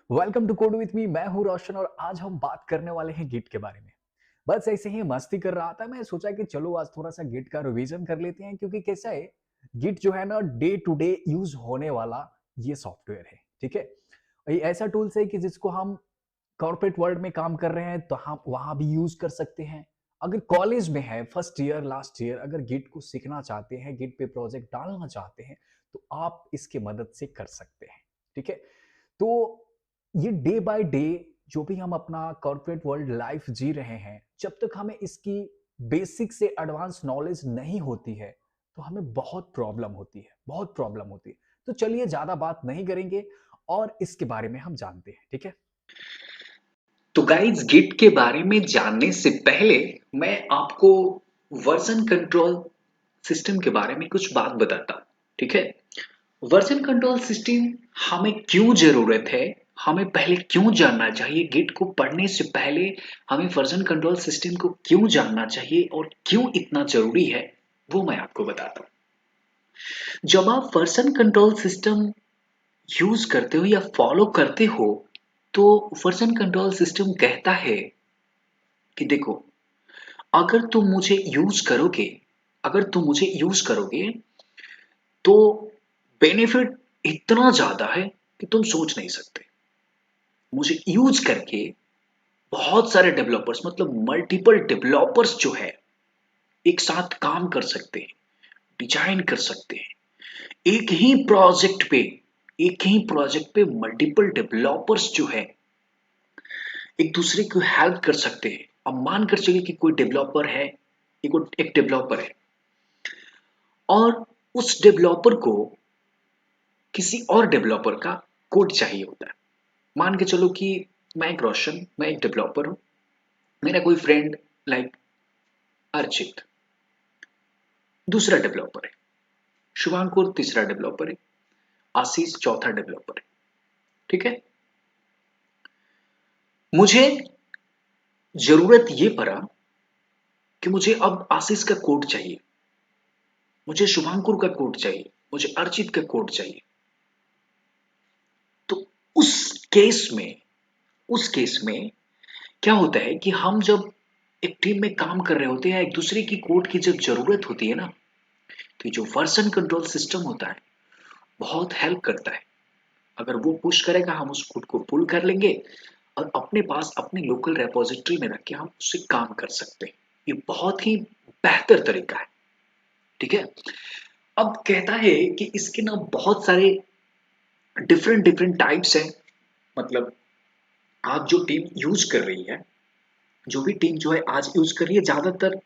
Welcome to code with me. मैं हूं रोशन और आज हम बात करने वाले हैं गिट के बारे में। बस ऐसे ही मस्ती कर रहा था, मैं सोचा कि चलो आज थोड़ा सा गिट का रिवीजन कर लेते हैं, क्योंकि कैसा है, गिट जो है ना डे टू डे यूज होने वाला ये सॉफ्टवेयर है। ठीक है, ये ऐसा टूल्स है कि जिसको हम कॉर्पोरेट वर्ल्ड में काम कर रहे हैं तो हम वहां भी यूज कर सकते हैं। अगर कॉलेज में है, फर्स्ट ईयर लास्ट ईयर, अगर गिट को सीखना चाहते हैं, गिट पे प्रोजेक्ट डालना चाहते हैं, तो आप इसके मदद से कर सकते हैं। ठीक है, तो ये डे बाय डे जो भी हम अपना कॉर्पोरेट वर्ल्ड लाइफ जी रहे हैं, जब तक हमें इसकी बेसिक से एडवांस नॉलेज नहीं होती है तो हमें बहुत प्रॉब्लम होती है, बहुत प्रॉब्लम होती है। तो चलिए ज्यादा बात नहीं करेंगे और इसके बारे में हम जानते हैं। ठीक है, तो गाइस गिट के बारे में जानने से पहले मैं आपको वर्जन कंट्रोल सिस्टम के बारे में कुछ बात बताता हूं। ठीक है, वर्जन कंट्रोल सिस्टम हमें क्यों जरूरत है, हमें पहले क्यों जानना चाहिए। गिट को पढ़ने से पहले हमें वर्जन कंट्रोल सिस्टम को क्यों जानना चाहिए और क्यों इतना जरूरी है, वो मैं आपको बताता हूं। जब आप वर्जन कंट्रोल सिस्टम यूज करते हो या फॉलो करते हो तो वर्जन कंट्रोल सिस्टम कहता है कि देखो, अगर तुम मुझे यूज करोगे अगर तुम मुझे यूज करोगे तो बेनिफिट इतना ज्यादा है कि तुम सोच नहीं सकते। मुझे यूज करके बहुत सारे डेवलपर्स, मतलब मल्टीपल डेवलपर्स जो है, एक साथ काम कर सकते हैं, डिजाइन कर सकते हैं। एक ही प्रोजेक्ट पे मल्टीपल डेवलपर्स जो है एक दूसरे को हेल्प कर सकते हैं। अब मान कर चलिए कि कोई डेवलपर है, एक डेवलपर है और उस डेवलपर को किसी और डेवलपर का कोड चाहिए होता है। मान के चलो कि मैं एक डेवलपर हूं, मेरा कोई फ्रेंड लाइक अर्चित दूसरा डेवलपर है, शुभांकुर तीसरा डेवलपर है, आशीष चौथा डेवलपर है। ठीक है, मुझे जरूरत ये पड़ा कि मुझे अब आशीष का कोड चाहिए, मुझे शुभांकुर का कोड चाहिए, मुझे अर्चित का कोड चाहिए। तो उस केस में उस केस में क्या होता है कि हम जब एक टीम में काम कर रहे होते हैं, एक दूसरे की कोड की जब जरूरत होती है ना, तो जो वर्जन कंट्रोल सिस्टम होता है बहुत हेल्प करता है। अगर वो पुश करेगा हम उस कोड को पुल कर लेंगे और अपने पास अपने लोकल रेपोजिटरी में रख के हम उससे काम कर सकते हैं। ये बहुत ही बेहतर तरीका है। ठीक है, अब कहता है कि इसके ना बहुत सारे डिफरेंट डिफरेंट टाइप्स हैं। मतलब आज जो टीम यूज कर रही है, जो भी टीम जो है आज यूज कर रही है, ज्यादातर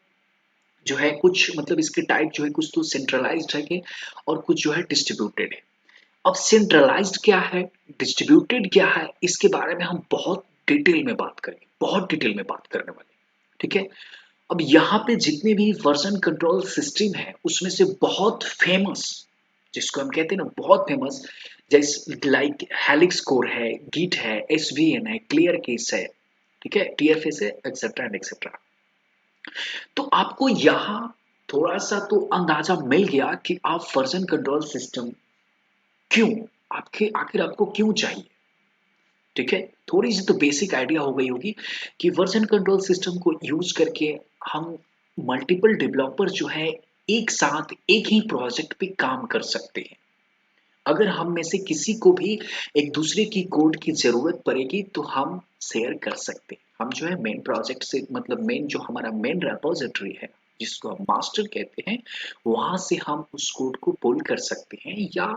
जो है कुछ, मतलब इसके टाइप जो है कुछ तो सेंट्रलाइज्ड है और कुछ जो है डिस्ट्रीब्यूटेड है। अब सेंट्रलाइज्ड क्या है, डिस्ट्रीब्यूटेड क्या है, इसके बारे में हम बहुत डिटेल में बात करेंगे, बहुत डिटेल में बात करने वाले हैं। ठीक है, अब यहाँ पे जितने भी वर्जन कंट्रोल सिस्टम है उसमें से बहुत फेमस, जिसको हम कहते हैं ना बहुत फेमस, जैसे लाइक हेलिक्स कोर है, गिट है, एसवीएन है, क्लियर केस है, ठीक है, टीएफएस है, एक्सेट्रा एंड एक्सेट्रा। तो आपको यहाँ थोड़ा सा तो अंदाजा मिल गया कि आप वर्जन कंट्रोल सिस्टम क्यों, आपके आखिर आपको क्यों चाहिए। ठीक है, थोड़ी सी तो बेसिक आइडिया हो गई होगी कि वर्जन कंट्रोल सिस्टम को यूज करके हम मल्टीपल डेवलपर जो है एक साथ एक ही प्रोजेक्ट पे काम कर सकते हैं। अगर हम में से किसी को भी एक दूसरे की कोड की जरूरत पड़ेगी तो हम शेयर कर सकते हैं। हम जो है मेन प्रोजेक्ट से, मतलब मेन जो हमारा मेन रेपोजिटरी है जिसको हम मास्टर कहते हैं, वहां से हम उस कोड को पुल कर सकते हैं या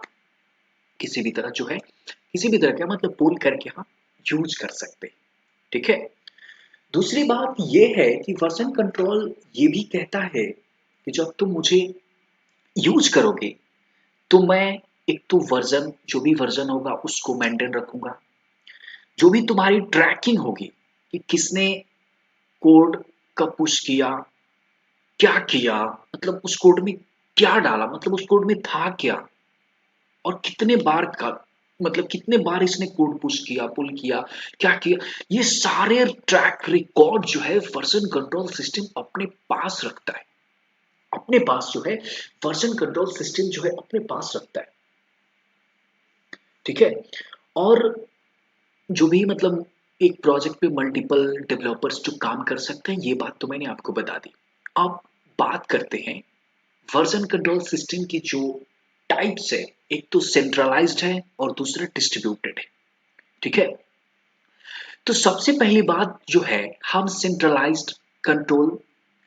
किसी भी तरह जो है, किसी भी तरह का मतलब पुल करके हम यूज कर सकते हैं। ठीक है, दूसरी बात यह है कि वर्जन कंट्रोल ये भी कहता है कि जब तुम मुझे यूज करोगे तो मैं एक तो वर्जन, जो भी वर्जन होगा उसको मेंटेन रखूंगा। जो भी तुम्हारी ट्रैकिंग होगी कि किसने कोड कब पुश किया, क्या किया, मतलब उस कोड में क्या डाला, मतलब उस कोड में था क्या, और कितने बार का, मतलब कितने बार इसने कोड पुश किया, पुल किया, क्या किया, ये सारे ट्रैक रिकॉर्ड जो है वर्जन कंट्रोल सिस्टम अपने पास रखता है। अपने पास जो है वर्जन कंट्रोल सिस्टम जो है अपने पास रखता है। ठीक है, और जो भी मतलब एक प्रोजेक्ट पे मल्टीपल डेवलपर्स जो काम कर सकते हैं, ये बात तो मैंने आपको बता दी। अब बात करते हैं वर्जन कंट्रोल सिस्टम की जो टाइप्स है। एक तो सेंट्रलाइज्ड है और दूसरा डिस्ट्रीब्यूटेड है। ठीक है, तो सबसे पहली बात जो है, हम control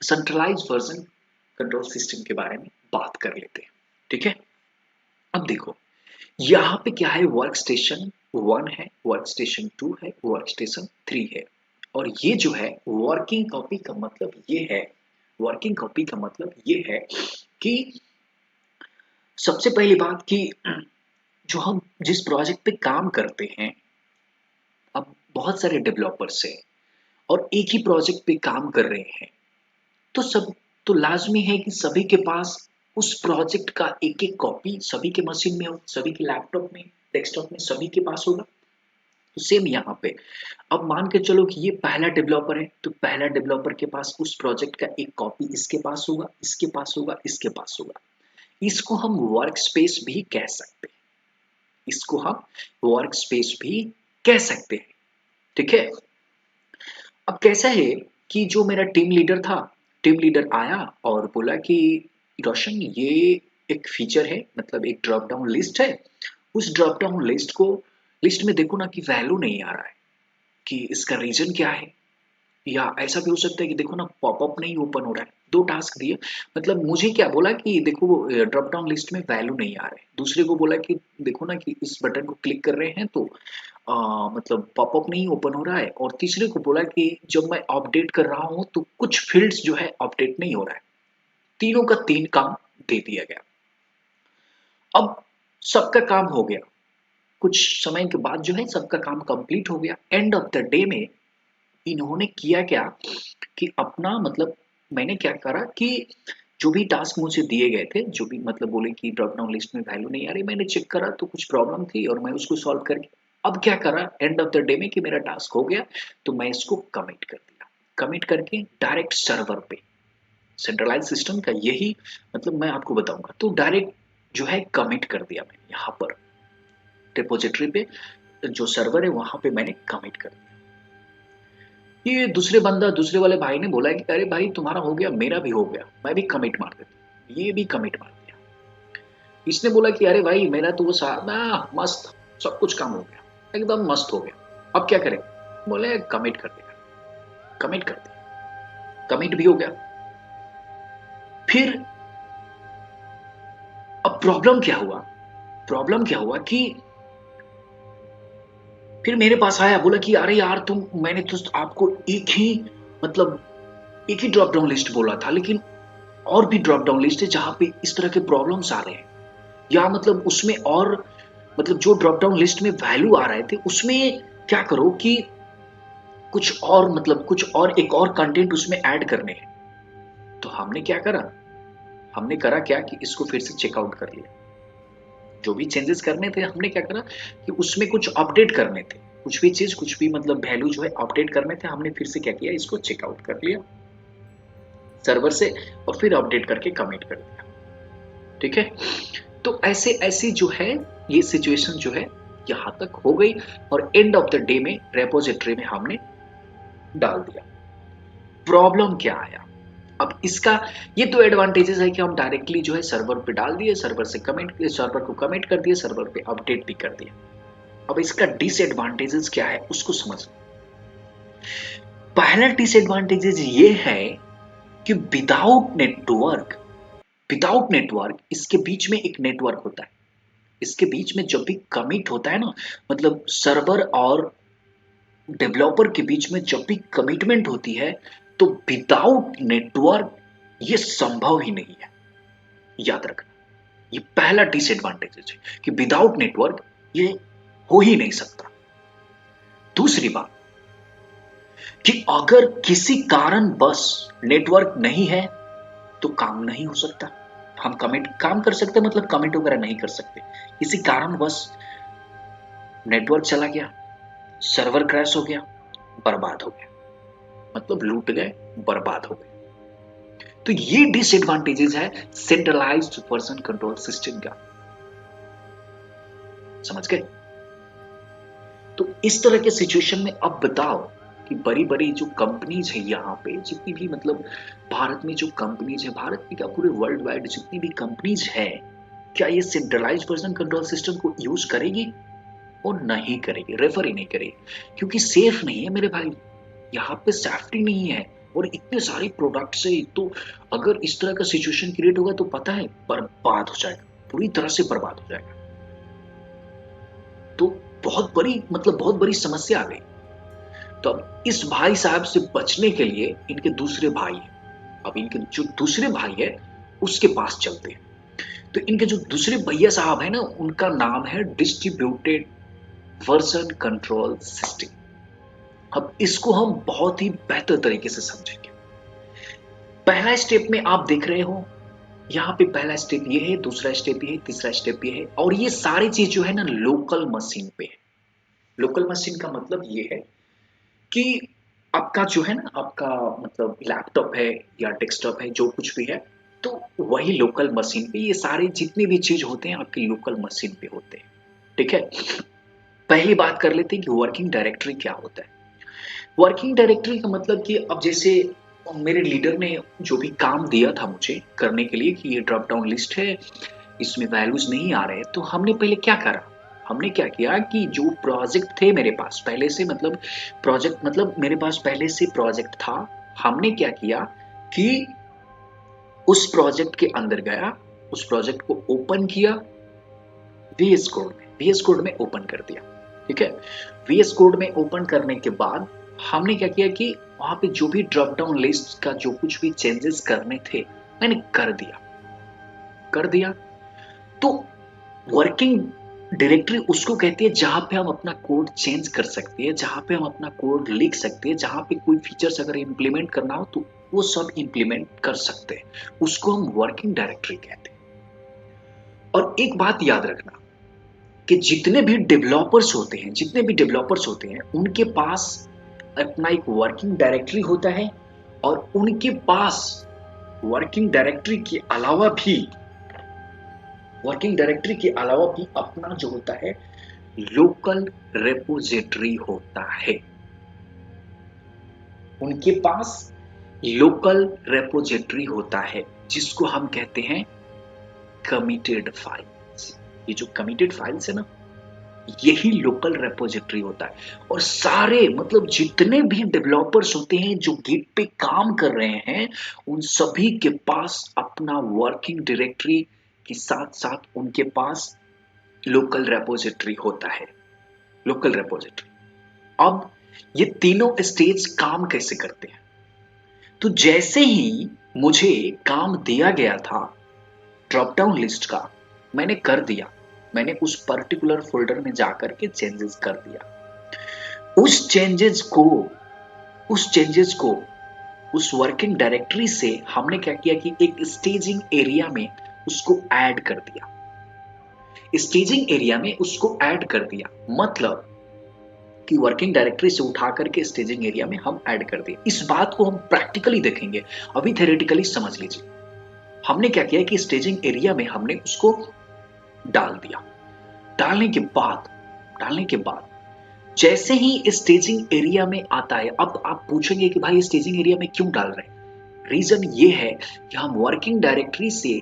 centralised version control system के बारे में बात कर लेते हैं। ठीक है, अब देखो यहाँ पे क्या है, वर्क स्टेशन 1 है, वर्क स्टेशन 2 है, वर्क स्टेशन 3 है। और ये जो है वर्किंग कॉपी का मतलब ये है, वर्किंग कॉपी का मतलब ये है कि सबसे पहली बात कि जो हम जिस प्रोजेक्ट पे काम करते हैं, अब बहुत सारे डेवलपर्स हैं और एक ही प्रोजेक्ट पे काम कर रहे हैं, तो सब तो लाजमी है कि सभी के पास उस प्रोजेक्ट का एक एक कॉपी सभी के मशीन में हो, सभी के लैपटॉप में, डेस्कटॉप में, सभी के पास होगा। तो सेम यहाँ पे अब मान के चलो कि ये पहला डेवलपर है, तो पहला डेवलपर के पास उस प्रोजेक्ट का एक कॉपी इसके पास होगा, इसके पास होगा, इसके पास होगा। इसको हम वर्क स्पेस भी कह सकते हैं, इसको हम वर्क स्पेस भी कह सकते हैं। ठीक है, अब कैसा है कि जो मेरा टीम लीडर था, टीम लीडर आया और बोला कि रोशन, ये एक फीचर है, मतलब एक ड्रॉप डाउन लिस्ट है, उस ड्रॉप डाउन लिस्ट में देखो ना कि वैल्यू नहीं आ रहा है, कि इसका रीजन क्या है। या ऐसा भी हो सकता है कि देखो ना पॉपअप नहीं ओपन हो रहा है। दो टास्क दिए, मतलब मुझे क्या बोला कि देखो ड्रॉप डाउन लिस्ट में वैल्यू नहीं आ रहा है, दूसरे को बोला कि देखो ना कि इस बटन को क्लिक कर रहे हैं तो मतलब पॉपअप नहीं ओपन हो रहा है, और तीसरे को बोला कि जब मैं अपडेट कर रहा हूँ तो कुछ फील्ड्स जो है अपडेट नहीं हो रहा है। तीनों का तीन काम दे दिया गया। अब सबका काम हो गया, कुछ समय के बाद जो है सबका काम कंप्लीट हो गया। एंड ऑफ द डे में इन्होंने किया क्या कि अपना मतलब मैंने क्या करा कि जो भी टास्क मुझे दिए गए थे, जो भी मतलब बोले कि ड्रॉप डाउन लिस्ट में वैल्यू नहीं आ रही, मैंने चेक करा तो कुछ प्रॉब्लम थी और मैं उसको सॉल्व करके अब क्या करा एंड ऑफ द डे में कि मेरा टास्क हो गया, तो मैं इसको कमिट कर दिया। कमिट करके डायरेक्ट सर्वर पे, सेंट्रलाइज सिस्टम का यही मतलब मैं आपको बताऊंगा, तो डायरेक्ट जो है कमिट कर दिया मैंने यहाँ पर रिपोजिटरी पे, जो सर्वर है वहां पे मैंने कमिट कर दिया। ये दूसरे वाले भाई ने बोला कि अरे भाई तुम्हारा हो गया, मेरा भी हो गया, मैं भी कमिट मार देता हूं। ये भी कमिट मार दिया। इसने बोला कि अरे भाई मेरा तो वो मस्त, सब कुछ काम हो गया, एकदम मस्त हो गया, अब क्या करें। बोले कमिट कर दिया, कमिट कर दिया, कमिट भी हो गया। फिर अब प्रॉब्लम क्या हुआ कि फिर मेरे पास आया, बोला कि अरे यार मैंने तो आपको मतलब एक ही ड्रॉप डाउन लिस्ट बोला था, लेकिन और भी ड्रॉप डाउन लिस्ट है जहां पे इस तरह के प्रॉब्लम्स आ रहे हैं, या मतलब उसमें और मतलब जो ड्रॉप डाउन लिस्ट में वैल्यू आ रहे थे उसमें क्या करो कि कुछ और एक और कंटेंट उसमें ऐड करने हैं। तो हमने करा क्या कि इसको फिर से चेकआउट कर लिया। जो भी चेंजेस करने थे हमने क्या करा कि उसमें कुछ अपडेट करने थे, कुछ भी चीज कुछ भी मतलब वैल्यू जो है अपडेट करने थे, हमने फिर से क्या किया, इसको चेकआउट कर लिया सर्वर से और फिर अपडेट करके कमिट कर दिया। ठीक है, तो ऐसे ऐसी जो है ये सिचुएशन जो है यहां तक हो गई, और एंड ऑफ द डे में रेपोजिटरी में हमने डाल दिया। प्रॉब्लम क्या आया अब इसका, ये तो एडवांटेजेस है कि हम डायरेक्टली जो है सर्वर पे डाल दिए, सर्वर को कमिट कर दिए, सर्वर पे अपडेट भी कर दिया। अब इसका डिसएडवांटेजेस क्या है उसको समझ। पहला डिसएडवांटेजेस ये है कि विदाउट नेटवर्क इसके बीच में एक नेटवर्क होता है। इसके बीच में जब भी कमिट होता है ना, मतलब सर्वर और डेवलपर के बीच में जब भी कमिटमेंट होती है, तो विदाउट नेटवर्क ये संभव ही नहीं है। याद रखना, ये पहला डिसएडवांटेज है कि विदाउट नेटवर्क ये हो ही नहीं सकता। दूसरी बात कि अगर किसी कारण बस नेटवर्क नहीं है तो काम नहीं हो सकता। हम कमिट काम कर सकते, मतलब कमिट वगैरह नहीं कर सकते। किसी कारण बस नेटवर्क चला गया, सर्वर क्रैश हो गया, बर्बाद हो गया, मतलब लूट गए, बर्बाद हो गए। तो ये डिसएडवांटेजेस है सेंट्रलाइज्ड वर्जन कंट्रोल सिस्टम का। समझ गए? तो इस तरह के सिचुएशन में अब बताओ कि बड़ी-बड़ी जो कंपनीज़ है यहाँ पे, जितनी भी मतलब भारत में जो कंपनीज़ है, भारत में क्या पूरे वर्ल्ड वाइड जितनी भी कंपनीज़ हैं, क्या ये सेंट्रलाइज्ड वर्जन कंट्रोल सिस्टम को यूज़ करेगी? और नहीं करेगी, रेफर ही नहीं करेगी, क्योंकि सेफ नहीं है मेरे भाई। यहाँ पे सेफ्टी नहीं है और इतने सारे प्रोडक्ट्स है, तो अगर इस तरह का सिचुएशन क्रिएट होगा तो पता है बर्बाद हो जाएगा, पूरी तरह से बर्बाद हो जाएगा। तो बहुत बड़ी मतलब बहुत बड़ी समस्या आ गई। तो अब इस भाई साहब से बचने के लिए इनके दूसरे भाई हैं। अब इनके जो दूसरे भाई है उसके पास चलते हैं। तो इनके जो दूसरे भैया साहब है ना, उनका नाम है डिस्ट्रीब्यूटेड वर्जन कंट्रोल सिस्टम। अब इसको हम बहुत ही बेहतर तरीके से समझेंगे। पहला स्टेप में आप देख रहे हो, यहाँ पे पहला स्टेप ये है, दूसरा स्टेप ये है, तीसरा स्टेप ये है, और ये सारी चीज जो है ना लोकल मशीन पे है। लोकल मशीन का मतलब ये है कि आपका जो है ना, आपका मतलब लैपटॉप है या डेस्कटॉप है, जो कुछ भी है, तो वही लोकल मशीन पे ये सारे जितने भी चीज होते हैं आपकी लोकल मशीन पे होते हैं। ठीक है, पहली बात कर लेते हैं कि वर्किंग डायरेक्टरी क्या होता है। वर्किंग डायरेक्टरी का मतलब कि अब जैसे मेरे लीडर ने जो भी काम दिया था मुझे करने के लिए कि ये ड्रॉप डाउन लिस्ट है, इसमें वैल्यूज नहीं आ रहे, तो हमने पहले क्या करा, हमने क्या किया कि जो प्रोजेक्ट थे मेरे पास पहले से, मतलब प्रोजेक्ट मतलब मेरे पास पहले से प्रोजेक्ट था, हमने क्या किया कि उस प्रोजेक्ट के अंदर गया, उस प्रोजेक्ट को ओपन किया, वीएस कोड में ओपन कर दिया। ठीक है, वीएस कोड में ओपन करने के बाद हमने क्या किया कि वहां पे जो भी ड्रॉप डाउन लिस्ट का जो कुछ भी चेंजेस करने थे मैंने कर दिया। तो वर्किंग डायरेक्टरी उसको कहती है जहां पे हम अपना कोड चेंज कर सकते हैं, जहां पे हम अपना कोड लिख सकते हैं, जहां पे कोई फीचर्स अगर इंप्लीमेंट करना हो तो वो सब इंप्लीमेंट कर सकते हैं, उसको हम वर्किंग डायरेक्टरी कहते हैं। और एक बात याद रखना कि जितने भी डेवलपर्स होते हैं उनके पास अपना एक वर्किंग डायरेक्टरी होता है, और उनके पास वर्किंग डायरेक्टरी के अलावा भी अपना जो होता है लोकल रेपोजिटरी होता है। उनके पास लोकल रेपोजिटरी होता है जिसको हम कहते हैं कमिटेड फाइल्स। ये जो कमिटेड फाइल्स है ना, यही लोकल रेपोजिटरी होता है। और सारे मतलब जितने भी डेवलपर्स होते हैं जो गिट पे काम कर रहे हैं, उन सभी के पास अपना वर्किंग डायरेक्टरी के साथ साथ उनके पास लोकल रेपोजिटरी होता है। Local repository. अब ये तीनों स्टेज काम कैसे करते हैं? तो जैसे ही मुझे काम दिया गया था ड्रॉप डाउन लिस्ट का, मैंने कर दिया, मैंने उस पर्टिकुलर फोल्डर में जाकर के चेंजेस कर दिया। उस चेंजेस को उस वर्किंग डायरेक्टरी से हमने क्या किया कि एक स्टेजिंग एरिया में उसको ऐड कर दिया। स्टेजिंग एरिया में उसको ऐड कर दिया मतलब कि वर्किंग डायरेक्टरी से उठा करके स्टेजिंग एरिया में हम ऐड कर दिए। इस बात को हम प्रैक्टिकली देखेंगे, अभी थ्योरेटिकली समझ लीजिए। हमने क्या किया कि स्टेजिंग एरिया में हमने उसको डाल दिया। डालने के बाद जैसे ही स्टेजिंग एरिया में आता है, अब आप पूछेंगे कि भाई स्टेजिंग एरिया में क्यों डाल रहे हैं? रीजन ये है कि हम वर्किंग डायरेक्टरी से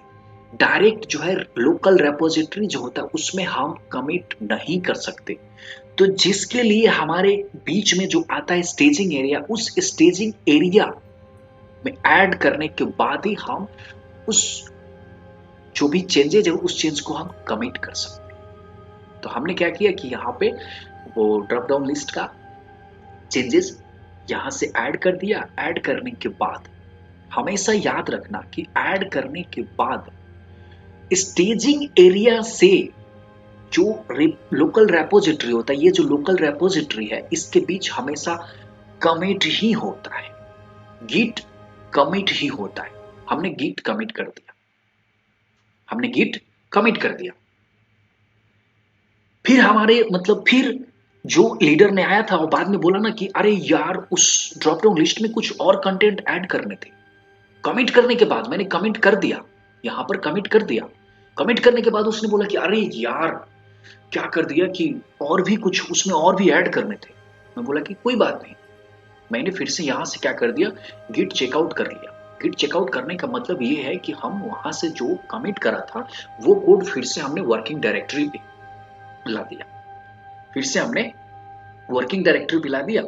डायरेक्ट जो है लोकल रेपोजिटरी जो होता है उसमें हम कमिट नहीं कर सकते। तो जिसके लिए हमारे बीच में जो आता है स्टेजिंग एरिया, उस स्टेजिंग एरिया में ऐड करने के बाद ही हम उस जो भी चेंजेज है उस चेंज को हम कमिट कर सकते हैं। तो हमने क्या किया कि यहाँ पे वो ड्रॉप डाउन लिस्ट का चेंजेस यहां से ऐड कर दिया। ऐड करने के बाद हमेशा याद रखना कि ऐड करने के बाद स्टेजिंग एरिया से जो लोकल रेपोजिटरी होता है, ये जो लोकल रेपोजिटरी है इसके बीच हमेशा कमिट ही होता है, गिट कमिट ही होता है। हमने गिट कमिट कर दिया। फिर हमारे मतलब फिर जो लीडर ने आया था वो बाद में बोला ना कि अरे यार उस ड्रॉप डाउन लिस्ट में कुछ और कंटेंट ऐड करने थे। कमिट करने के बाद मैंने कमिट कर दिया, यहां पर कमिट कर दिया। कमिट करने के बाद उसने बोला कि अरे यार क्या कर दिया कि और भी कुछ उसमें और भी ऐड करने थे। मैं बोला कि कोई बात नहीं। मैंने फिर से यहाँ से क्या कर दिया, गिट चेकआउट कर लिया। गिट चेकआउट करने का मतलब ये है कि हम वहाँ से जो कमिट करा था वो कोड फिर से हमने वर्किंग डायरेक्टरी पे ला दिया। फिर से हमने वर्किंग डायरेक्टरी पे ला दिया।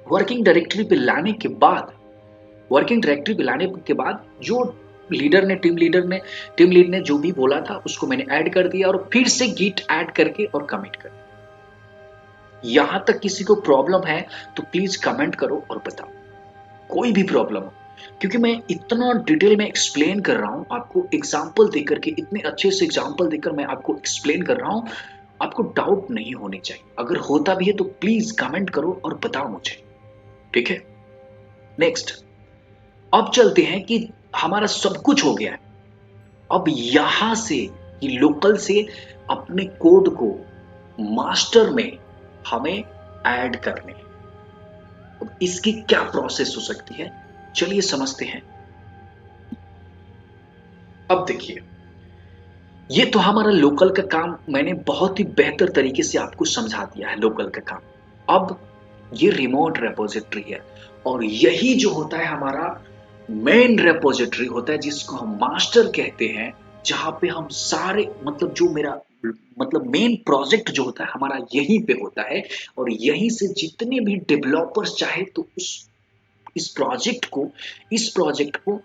वर्किंग डायरेक्टरी पे लाने के बाद जो टीम लीड ने जो भी बोला था उसको मैंने ऐड कर दिया और फिर से गिट ऐड करके और कमिट कर दिया। यहां तक किसी को प्रॉब्लम है तो प्लीज कमेंट करो और बताओ, कोई भी प्रॉब्लम हो, क्योंकि मैं इतना डिटेल में एक्सप्लेन कर रहा हूं आपको, एग्जाम्पल देकर के, इतने अच्छे से एग्जाम्पल देकर मैं आपको एक्सप्लेन कर रहा हूं, आपको डाउट नहीं होनी चाहिए। अगर होता भी है तो प्लीज कमेंट करो और बताओ मुझे, ठीक है। नेक्स्ट, अब चलते हैं कि हमारा सब कुछ हो गया है। अब यहां से ये लोकल से अपने कोड को मास्टर में हमें ऐड करने हैं। अब इसकी क्या प्रोसेस हो सकती है, चलिए समझते हैं। अब देखिए, ये तो हमारा लोकल का काम मैंने बहुत ही बेहतर तरीके से आपको समझा दिया है, लोकल का काम। अब ये रिमोट रेपोजिटरी है और यही जो होता है हमारा मेन रेपोजिटरी होता है, जिसको हम मास्टर कहते हैं, जहां पे हम सारे जो मेरा मेन प्रोजेक्ट जो होता है हमारा यहीं पे होता है। और यहीं से जितने भी डेवलपर्स चाहे तो इस प्रोजेक्ट को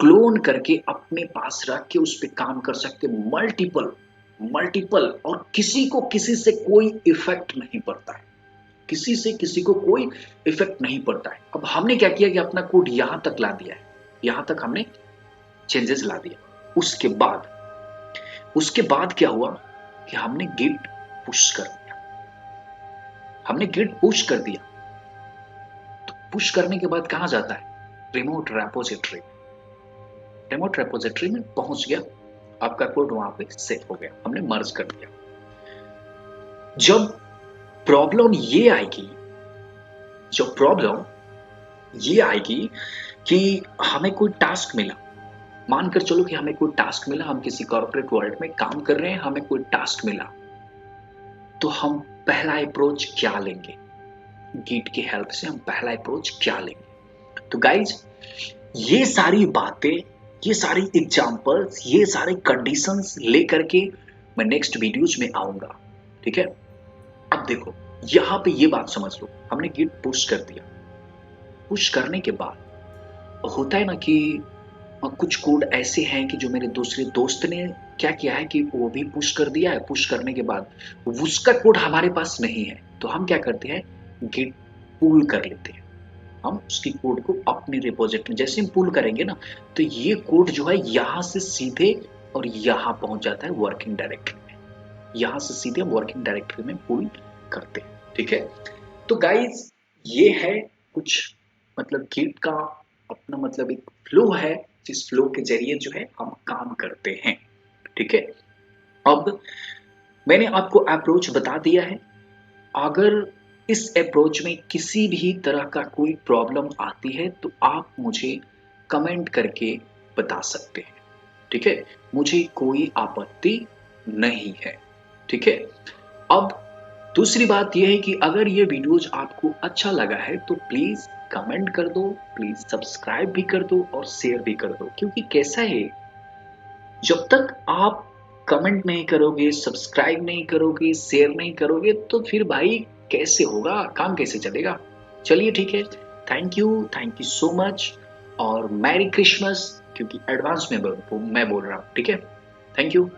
क्लोन करके अपने पास रख के उस पर काम कर सकते, मल्टीपल मल्टीपल, और किसी को किसी से कोई इफेक्ट नहीं पड़ता है, किसी से किसी को कोई इफेक्ट नहीं पड़ता है। अब हमने क्या किया कि अपना कोड यहां तक ला दिया है, यहां तक हमने चेंजेस ला दिया। उसके बाद क्या हुआ कि हमने गिट पुश कर दिया। हमने गिट पुश कर दिया तो पुश करने के बाद कहां जाता है, रिमोट रेपोजिटरी। रिमोट रेपोजिटरी में पहुंच गया, आपका कोड वहां पे सेव हो गया, हमने मर्ज कर दिया। जब प्रॉब्लम ये आएगी जब प्रॉब्लम ये आएगी कि हमें कोई टास्क मिला, मानकर चलो कि हमें कोई टास्क मिला, हम किसी कॉर्पोरेट वर्ल्ड में काम कर रहे हैं, हमें कोई टास्क मिला, तो हम पहला अप्रोच क्या लेंगे, गिट की हेल्प से हम पहला अप्रोच क्या लेंगे। तो गाइज, ये सारी बातें, ये सारी एग्जांपल्स, ये सारे कंडीशंस लेकर के मैं नेक्स्ट वीडियोज में आऊंगा, ठीक है। अब देखो, यहां पे ये बात समझ लो, हमने गिट पुश कर दिया। पुश करने के बाद होता है ना कि कुछ कोड ऐसे हैं कि जो मेरे दूसरे दोस्त ने क्या किया है कि वो भी पुश कर दिया है। पुश करने के बाद उसका कोड हमारे पास नहीं है, तो हम क्या करते हैं, गिट पुल कर लेते हैं। हम उसकी कोड को अपनी रिपोजिटरी, जैसे हम पुल करेंगे ना, तो ये कोड जो है यहाँ से सीधे और यहाँ पहुंच जाता है वर्किंग डायरेक्टरी में। यहाँ से सीधे हम वर्किंग डायरेक्टरी में पुल करते हैं, ठीक है। तो गाइज, ये है कुछ गिट का अपना एक फ्लो है, जिस फ्लो के जरिए जो है हम काम करते हैं, ठीक है। अब मैंने आपको अप्रोच बता दिया है। अगर इस अप्रोच में किसी भी तरह का कोई प्रॉब्लम आती है तो आप मुझे कमेंट करके बता सकते हैं, ठीक है। मुझे कोई आपत्ति नहीं है, ठीक है। अब दूसरी बात यह है कि अगर ये वीडियोज आपको अच्छा लगा है तो प्लीज कमेंट कर दो, प्लीज सब्सक्राइब भी कर दो और शेयर भी कर दो, क्योंकि कैसा है, जब तक आप कमेंट नहीं करोगे, सब्सक्राइब नहीं करोगे, शेयर नहीं करोगे, तो फिर भाई कैसे होगा, काम कैसे चलेगा। चलिए ठीक है, थैंक यू सो मच, और मैरी क्रिसमस, क्योंकि एडवांस में मैं बोल रहा हूँ, ठीक है। Thank you.